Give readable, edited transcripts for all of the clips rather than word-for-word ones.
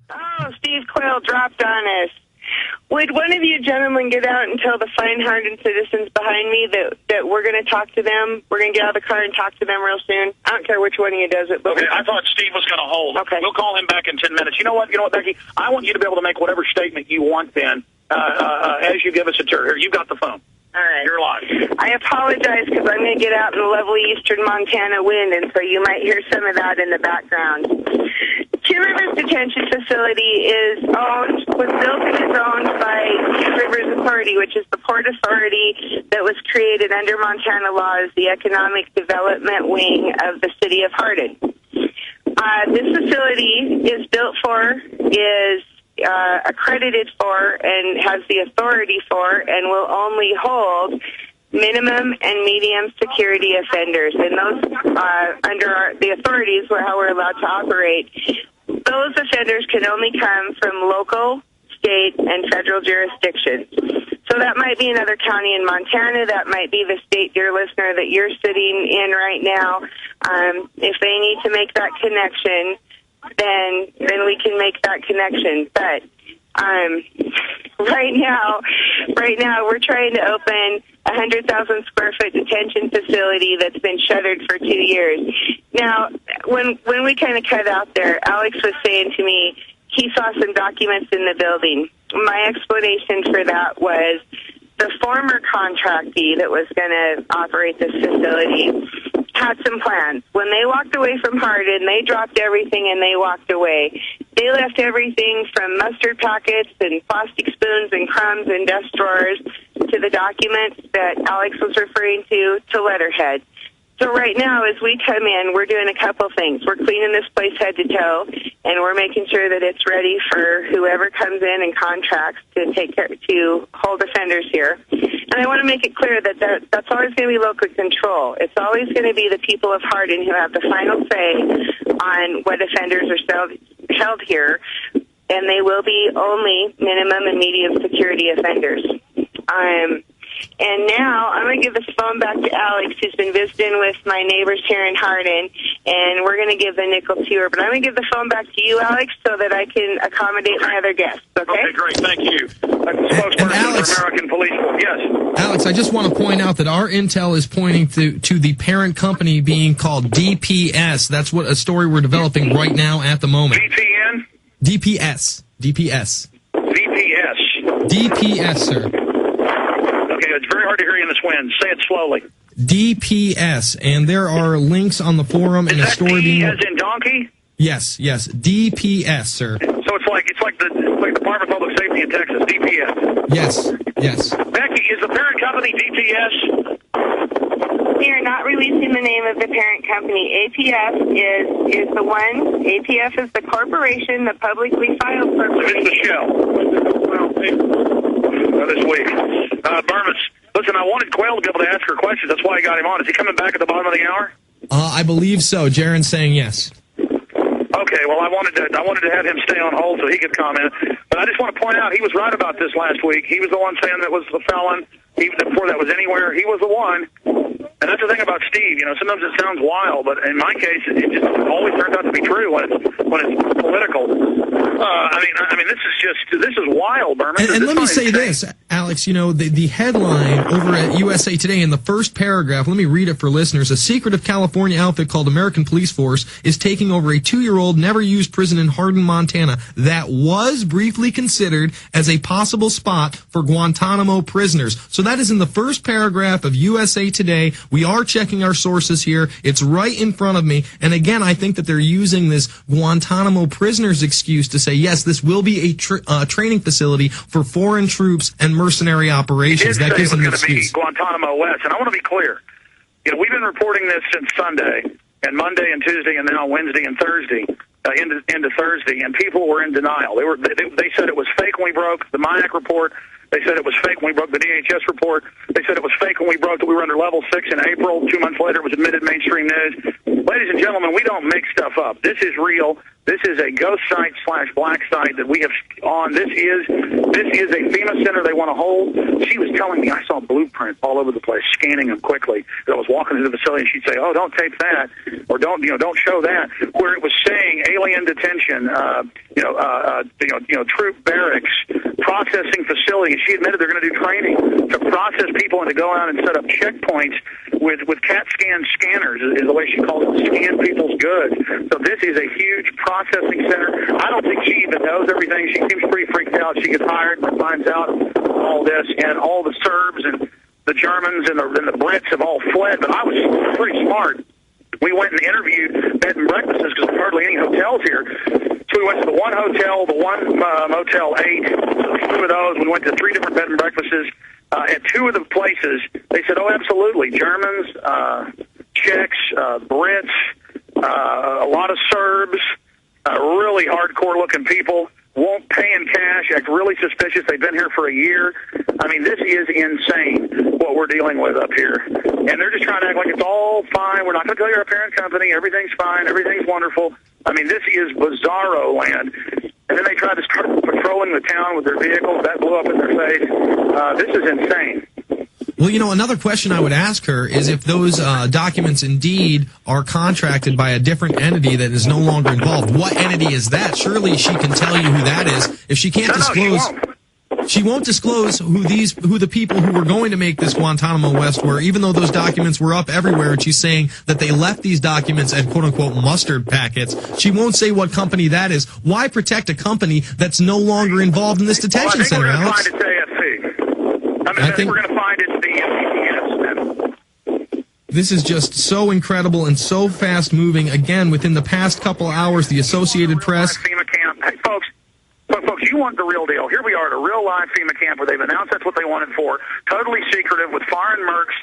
Oh, Steve Quayle dropped on us. Would one of you gentlemen get out and tell the fine Hardin citizens behind me that we're going to talk to them? We're going to get out of the car and talk to them real soon. I don't care which one of you does it. But okay, I thought Steve was going to hold. Okay. We'll call him back in 10 minutes. You know what, Becky? I want you to be able to make whatever statement you want then as you give us a tour. Here, you've got the phone. All right. You're live. I apologize because I'm going to get out in the lovely eastern Montana wind, and so you might hear some of that in the background. Two Rivers Detention Facility was built and is owned by Two Rivers Authority, which is the port authority that was created under Montana law as the economic development wing of the city of Hardin. This facility is built for, is accredited for, and has the authority for, and will only hold minimum and medium security offenders. And those, under the authorities, how we're allowed to operate, those offenders can only come from local, state, and federal jurisdictions. So that might be another county in Montana. That might be the state, dear listener, that you're sitting in right now. If they need to make that connection, then we can make that connection. But right now we're trying to open a 100,000 square foot detention facility that's been shuttered for 2 years. Now, when we kind of cut out there, Alex was saying to me he saw some documents in the building. My explanation for that was the former contractee that was going to operate this facility had some plans. When they walked away from Hardin, they dropped everything and they walked away. They left everything from mustard packets and plastic spoons and crumbs and desk drawers to the documents that Alex was referring to letterhead. So right now, as we come in, we're doing a couple things. We're cleaning this place head to toe, and we're making sure that it's ready for whoever comes in and contracts to take care, to hold offenders here. And I want to make it clear that that's always going to be local control. It's always going to be the people of Hardin who have the final say on what offenders are held here, and they will be only minimum and medium security offenders. And now I'm going to give this phone back to Alex, who's been visiting with my neighbors here in Hardin, and we're going to give the nickel to her. But I'm going to give the phone back to you, Alex, so that I can accommodate my other guests. Okay, great. Thank you. Spokesperson Alex, for American Police Force. Yes. Alex, I just want to point out that our intel is pointing to the parent company being called DPS. That's what a story we're developing right now at the moment. VPN? DPS, sir. Okay, it's very hard to hear you in this wind. Say it slowly. DPS, and there are links on the forum and a story being. As in donkey? Yes, DPS, sir. So it's like the Department of Public Safety in Texas, DPS. Yes. Becky, is the parent company DPS? We are not releasing the name of the parent company. APF is the one. APF is the corporation, the publicly filed corporation. It's the shell. This week. Bermas, listen, I wanted Quayle to be able to ask her questions. That's why I got him on. Is he coming back at the bottom of the hour? I believe so. Jaron's saying yes. Okay, well, I wanted to have him stay on hold so he could comment. But I just want to point out he was right about this last week. He was the one saying that was the felon. Even before that was anywhere, he was the one. And that's the thing about Steve. Sometimes it sounds wild, but in my case, it just always turns out to be true when it's political. This is wild, Berman. And let me say this, Alex, the headline over at USA Today in the first paragraph, let me read it for listeners. A secretive California outfit called American Police Force is taking over a 2-year-old never-used prison in Hardin, Montana that was briefly considered as a possible spot for Guantanamo prisoners. So that is in the first paragraph of USA Today. We are checking our sources here. It's right in front of me. And again, I think that they're using this Guantanamo prisoners excuse to say, yes, this will be a training facility for foreign troops and mercenary operations. That gives them the excuse. Guantanamo West. And I want to be clear. We've been reporting this since Sunday, and Monday and Tuesday, and now Wednesday and Thursday, into Thursday, and people were in denial. They said it was fake when we broke the MIAC report. They said it was fake when we broke the DHS report. They said it was fake when we broke that we were under level 6 in April. 2 months later, it was admitted mainstream news. Ladies and gentlemen, we don't make stuff up. This is real. This is a ghost site / black site that we have on. This is a FEMA center they want to hold. She was telling me I saw blueprint all over the place, scanning them quickly. I was walking into the facility, and she'd say, "Oh, don't tape that," or don't show that. Where it was saying alien detention, troop barracks, processing facilities. She admitted they're going to do training to process people and to go out and set up checkpoints with CAT scan scanners, is the way she calls it, scan people's goods. So this is a huge processing center. I don't think she even knows everything. She seems pretty freaked out. She gets hired and finds out all this, and all the Serbs and the Germans and the Brits have all fled. But I was pretty smart. We went and interviewed bed and breakfasts because there's hardly any hotels here. So we went to the one hotel, the one Motel 8, two of those. We went to 3 different bed and breakfasts. At 2 of the places, they said, "Oh, absolutely, Germans, Czechs, Brits, a lot of Serbs, really hardcore-looking people, won't pay in cash, act really suspicious. They've been here for a year." I mean, this is insane what we're dealing with up here. And they're just trying to act like it's all fine. We're not going to tell you our parent company. Everything's fine. Everything's wonderful. I mean, this is bizarro land. And then they tried to start patrolling the town with their vehicles. That blew up in their face. This is insane. Well, another question I would ask her is if those documents indeed are contracted by a different entity that is no longer involved. What entity is that? Surely she can tell you who that is. If she can't disclose, she won't disclose who the people who were going to make this Guantanamo West were, even though those documents were up everywhere, and she's saying that they left these documents at quote-unquote mustard packets. She won't say what company that is. Why protect a company that's no longer involved in this detention center, Alex? I think we're going to find it's AFC. I think we're going to find it's the MPS. This is just so incredible and so fast-moving. Again, within the past couple hours, the Associated Press... FEMA camp. Hey, folks, you want the real deal. Here we are at a real live FEMA camp where they've announced that's what they wanted for. Totally secretive with foreign mercs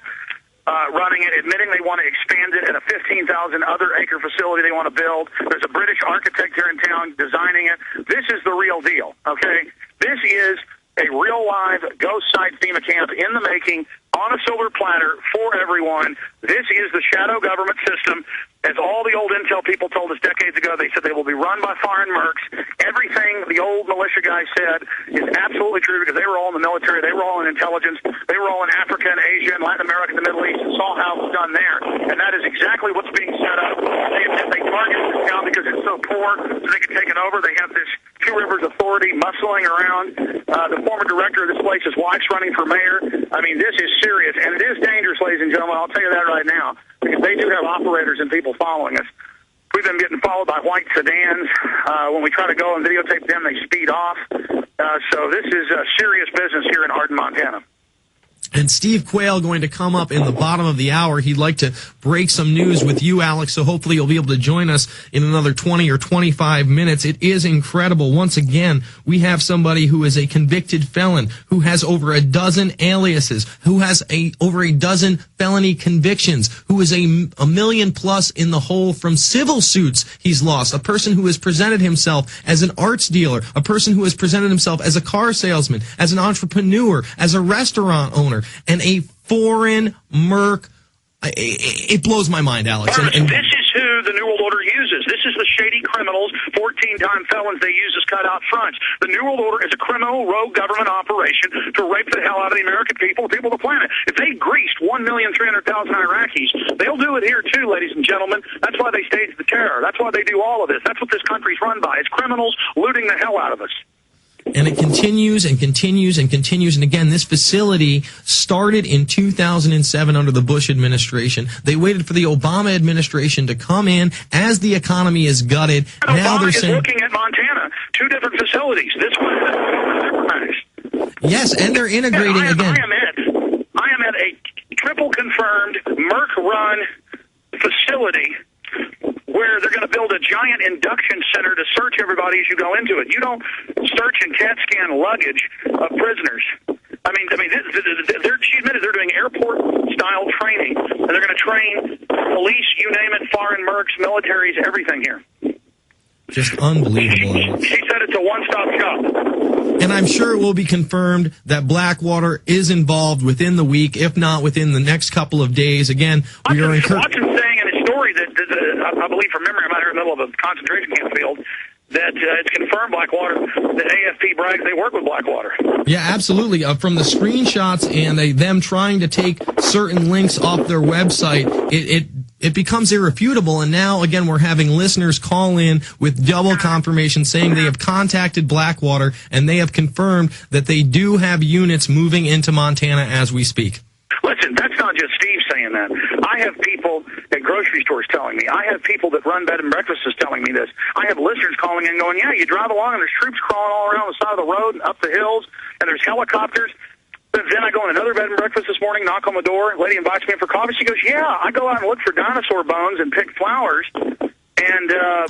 running it, admitting they want to expand it at a 15,000 other acre facility they want to build. There's a British architect here in town designing it. This is the real deal, okay? This is a real live ghost site FEMA camp in the making on a silver platter for everyone. This is the shadow government system. As all the old intel people told us decades ago, they said they will be run by foreign mercs. Everything the old militia guys said is absolutely true because they were all in the military, they were all in intelligence, they were all in Africa and Asia and Latin America and the Middle East and saw how it was done there. And that is exactly what's being set up. They targeted this town because it's so poor so they could take it over. They have this Two Rivers Authority muscling around. The former director of this place, his wife's running for mayor. I mean, this is serious, and it is dangerous, ladies and gentlemen. I'll tell you that right now, because they do have operators and people following us. We've been getting followed by white sedans. When we try to go and videotape them, they speed off. So this is serious business here in Hardin, Montana. And Steve Quayle going to come up in the bottom of the hour. He'd like to break some news with you, Alex, so hopefully you'll be able to join us in another 20 or 25 minutes. It is incredible. Once again, we have somebody who is a convicted felon, who has over a dozen aliases, who has over a dozen felony convictions, who is a million plus in the hole from civil suits he's lost, a person who has presented himself as an arts dealer, a person who has presented himself as a car salesman, as an entrepreneur, as a restaurant owner, and a foreign merc. It blows my mind, Alex. And this is who the New World Order uses. This is the shady criminals, 14-time felons they use as cut-out fronts. The New World Order is a criminal rogue government operation to rape the hell out of the American people, the people of the planet. If they greased 1,300,000 Iraqis, they'll do it here too, ladies and gentlemen. That's why they stage the terror. That's why they do all of this. That's what this country's run by. It's criminals looting the hell out of us. And it continues and continues and continues. And again, this facility started in 2007 under the Bush administration. They waited for the Obama administration to come in as the economy is gutted. And now Obama they're is saying, looking at Montana, 2 different facilities. This one is yes, and they're integrating again. I am at a triple confirmed Merc-run facility where they're going to build a giant induction center to search everybody as you go into it. You don't search and CAT scan luggage of prisoners. I mean, she admitted they're doing airport-style training, and they're going to train police, you name it, foreign mercs, militaries, everything here. Just unbelievable. She said it's a one-stop shop. And I'm sure it will be confirmed that Blackwater is involved within the week, if not within the next couple of days. Again, we are encouraged. Watson saying in his story that I believe from memory, I'm out here in the middle of a concentration camp field, that it's confirmed Blackwater, that AFP brags they work with Blackwater. Yeah, absolutely. From the screenshots and them trying to take certain links off their website, it becomes irrefutable. And now, again, we're having listeners call in with double confirmation saying they have contacted Blackwater and they have confirmed that they do have units moving into Montana as we speak. Listen, that's not just Steve saying that. I have people at grocery stores telling me. I have people that run bed and breakfasts telling me this. I have listeners calling in going, yeah, you drive along and there's troops crawling all around the side of the road and up the hills, and there's helicopters. But then I go in another bed and breakfast this morning, knock on the door, lady invites me in for coffee. She goes, yeah, I go out and look for dinosaur bones and pick flowers, and the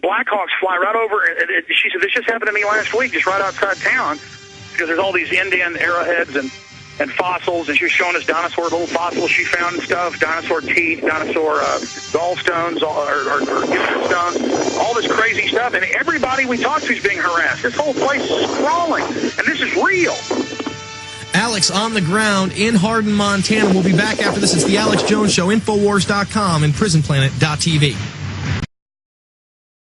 Blackhawks fly right over. She said, this just happened to me last week, just right outside town, because there's all these Indian arrowheads and fossils, and she was showing us dinosaur little fossils she found and stuff, dinosaur teeth, dinosaur gallstones, or stones, all this crazy stuff, and everybody we talk to is being harassed. This whole place is crawling, and this is real. Alex on the ground in Hardin, Montana. We'll be back after this. It's the Alex Jones Show, Infowars.com, and PrisonPlanet.tv.